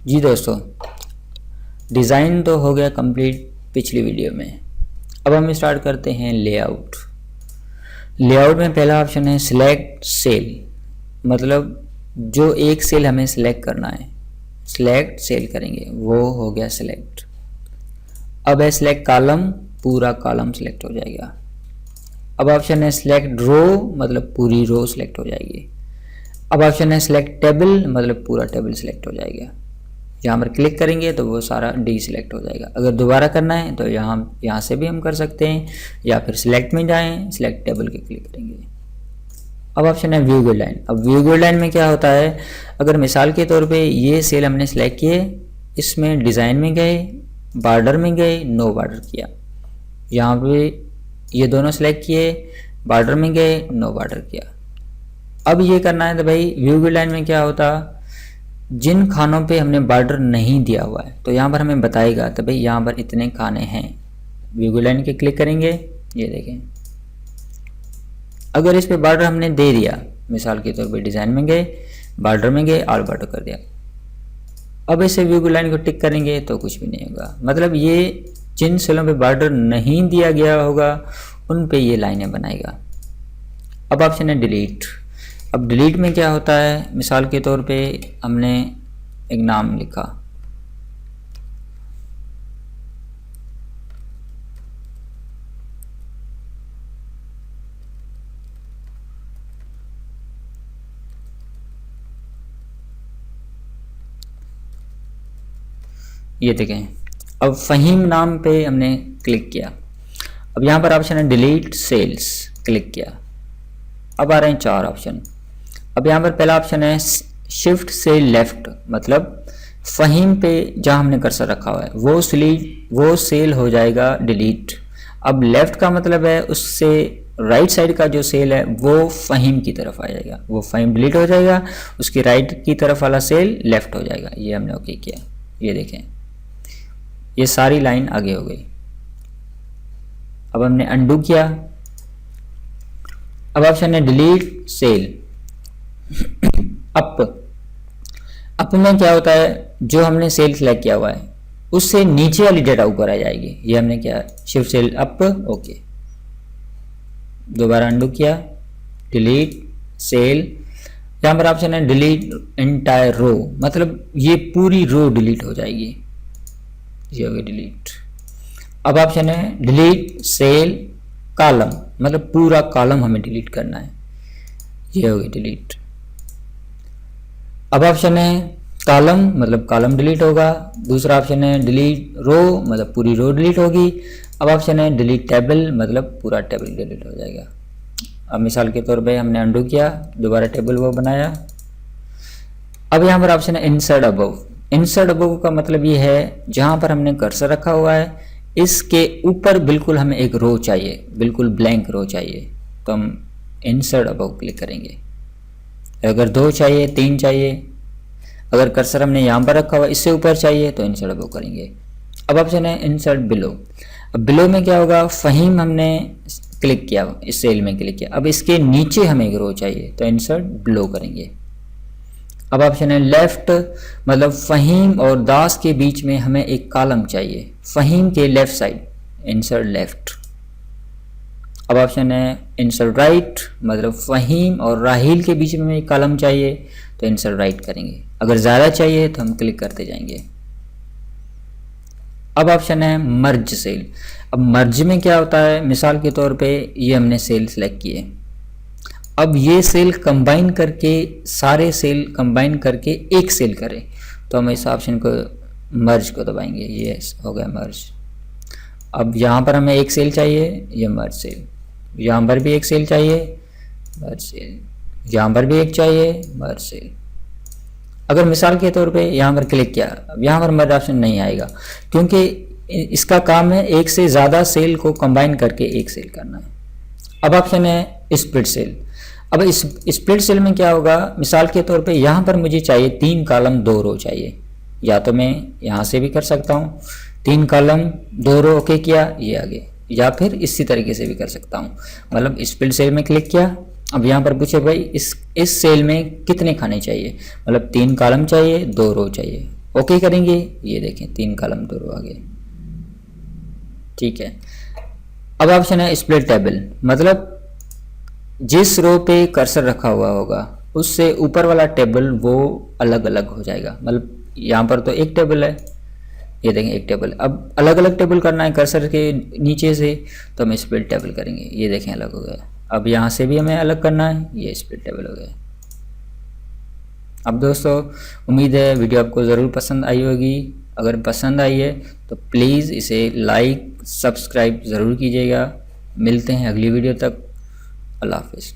जी दोस्तों, डिज़ाइन तो हो गया कंप्लीट पिछली वीडियो में। अब हम स्टार्ट करते हैं लेआउट। लेआउट में पहला ऑप्शन है सिलेक्ट सेल, मतलब जो एक सेल हमें सिलेक्ट करना है, सिलेक्ट सेल करेंगे, वो हो गया सिलेक्ट। अब है सिलेक्ट कॉलम, पूरा कॉलम सिलेक्ट हो जाएगा। अब ऑप्शन है सिलेक्ट रो, मतलब पूरी रो सिलेक्ट हो जाएगी। अब ऑप्शन है सिलेक्ट टेबल, मतलब पूरा टेबल सिलेक्ट हो जाएगा। यहाँ पर क्लिक करेंगे तो वो सारा डी सिलेक्ट हो जाएगा। अगर दोबारा करना है तो यहाँ से भी हम कर सकते हैं, या फिर सिलेक्ट में जाएं, सिलेक्ट टेबल के क्लिक करेंगे। अब ऑप्शन है व्यू गाइडलाइन। अब व्यू गाइडलाइन में क्या होता है, अगर मिसाल के तौर पे ये सेल हमने सेलेक्ट किए, इसमें डिज़ाइन में गए, बॉर्डर में गए, नो बॉर्डर किया, यहाँ पे ये दोनों सेलेक्ट किए, बॉर्डर में गए, नो बॉर्डर किया। अब ये करना है तो भाई व्यू गाइडलाइन में क्या होता, जिन खानों पे हमने बॉर्डर नहीं दिया हुआ है तो यहाँ पर हमें बताएगा तो भाई यहाँ पर इतने खाने हैं। व्यू गाइडलाइन के क्लिक करेंगे, ये देखें, अगर इस पे बॉर्डर हमने दे दिया, मिसाल के तौर पे डिज़ाइन में गए, बॉर्डर में गए, ऑल बॉर्डर कर दिया, अब इसे व्यू गाइडलाइन को टिक करेंगे तो कुछ भी नहीं होगा। मतलब ये जिन सेलों पे बॉर्डर नहीं दिया गया होगा उन पे ये लाइनें बनाएगा। अब ऑप्शन है डिलीट। अब डिलीट में क्या होता है, मिसाल के तौर पे हमने एक नाम लिखा, ये देखें, अब फ़हीम नाम पे हमने क्लिक किया। अब यहाँ पर ऑप्शन है डिलीट सेल्स, क्लिक किया। अब आ रहे हैं 4 ऑप्शन। अब यहाँ पर पहला ऑप्शन है शिफ्ट सेल लेफ्ट, मतलब फ़हीम पे जहाँ हमने कर्सर रखा हुआ है वो सेल हो जाएगा डिलीट। अब लेफ्ट का मतलब है उससे राइट साइड का जो सेल है वो फ़हीम की तरफ आ जाएगा, वो फ़हीम डिलीट हो जाएगा, उसकी राइट की तरफ वाला सेल लेफ्ट हो जाएगा। ये हमने ओके किया, ये देखें, ये सारी लाइन आगे हो गई। अब हमने अंडू किया। अब ऑप्शन है डिलीट सेल अप में क्या होता है, जो हमने सेल सेलेक्ट किया हुआ है उससे नीचे वाली डेटा ऊपर आ जाएगी। ये हमने क्या, शिफ्ट सेल अप, ओके, दोबारा अंडू किया, डिलीट सेल। यहाँ पर ऑप्शन है डिलीट एंटायर रो, मतलब ये पूरी रो डिलीट हो जाएगी, ये हो गई डिलीट। अब ऑप्शन है डिलीट सेल कॉलम, मतलब पूरा कॉलम हमें डिलीट करना है, ये हो गई डिलीट। अब ऑप्शन है कॉलम, मतलब कॉलम डिलीट होगा। दूसरा ऑप्शन है डिलीट रो, मतलब पूरी रो डिलीट होगी। अब ऑप्शन है डिलीट टेबल, मतलब पूरा टेबल डिलीट हो जाएगा। अब मिसाल के तौर पे हमने अंडू किया, दोबारा टेबल वो बनाया। अब यहाँ पर ऑप्शन है इंसर्ट अबव। इंसर्ट अबव का मतलब ये है जहाँ पर हमने कर्सर रखा हुआ है इसके ऊपर बिल्कुल हमें एक रो चाहिए, बिल्कुल ब्लैंक रो चाहिए, तो हम इंसर्ट अबव क्लिक करेंगे। अगर 2 चाहिए, 3 चाहिए, अगर कर्सर हमने यहाँ पर रखा हुआ इससे ऊपर चाहिए तो इंसर्ट अबव करेंगे। अब ऑप्शन है इंसर्ट बिलो। अब बिलो में क्या होगा, फ़हीम हमने क्लिक किया, इस सेल में क्लिक किया, अब इसके नीचे हमें एक रो चाहिए तो इंसर्ट बिलो करेंगे। अब ऑप्शन है लेफ्ट, मतलब फ़हीम और दास के बीच में हमें एक कॉलम चाहिए, फ़हीम के लेफ्ट साइड, इंसर्ट लेफ्ट। अब ऑप्शन है इंसर्ट राइट, मतलब फ़हीम और राहील के बीच में एक कॉलम चाहिए तो इंसर्ट राइट करेंगे। अगर ज़्यादा चाहिए तो हम क्लिक करते जाएंगे। अब ऑप्शन है मर्ज सेल। अब मर्ज में क्या होता है, मिसाल के तौर पे ये हमने सेल सेलेक्ट किए, अब ये सेल कंबाइन करके, सारे सेल कंबाइन करके एक सेल करें तो हम इस ऑप्शन को मर्ज को दबाएंगे, ये हो गया मर्ज। अब यहाँ पर हमें एक सेल चाहिए, ये मर्ज सेल, यहाँ पर भी एक सेल चाहिए, मर्ज सेल, यहाँ पर भी एक चाहिए, मर्ज सेल। अगर मिसाल के तौर पे यहाँ पर क्लिक किया, अब यहाँ पर मर्ज ऑप्शन नहीं आएगा क्योंकि इसका काम है एक से ज़्यादा सेल को कंबाइन करके एक सेल करना है। अब ऑप्शन है स्प्लिट सेल। अब इस स्प्लिट सेल में क्या होगा, मिसाल के तौर पे यहाँ पर मुझे चाहिए 3 कॉलम 2 रो चाहिए, या तो मैं यहाँ से भी कर सकता हूँ, 3 कॉलम 2 रो ओके किया, ये आगे, या फिर इसी तरीके से भी कर सकता हूँ। मतलब स्प्लिट सेल में क्लिक किया, अब यहाँ पर पूछे भाई इस सेल में कितने खाने चाहिए, मतलब 3 कॉलम चाहिए 2 रो चाहिए, ओके करेंगे, ये देखें 3 कॉलम 2 रो आ गए। ठीक है, अब ऑप्शन है स्प्लिट टेबल, मतलब जिस रो पे कर्सर रखा हुआ होगा उससे ऊपर वाला टेबल वो अलग अलग हो जाएगा। मतलब यहाँ पर तो एक टेबल है, ये देखें एक टेबल, अब अलग अलग टेबल करना है कर्सर के नीचे से तो हम स्प्लिट टेबल करेंगे, ये देखें अलग हो गया। अब यहाँ से भी हमें अलग करना है, ये स्प्लिट टेबल हो गया। अब दोस्तों उम्मीद है वीडियो आपको ज़रूर पसंद आई होगी। अगर पसंद आई है तो प्लीज़ इसे लाइक सब्सक्राइब ज़रूर कीजिएगा। मिलते हैं अगली वीडियो तक, अल्लाह हाफिज़।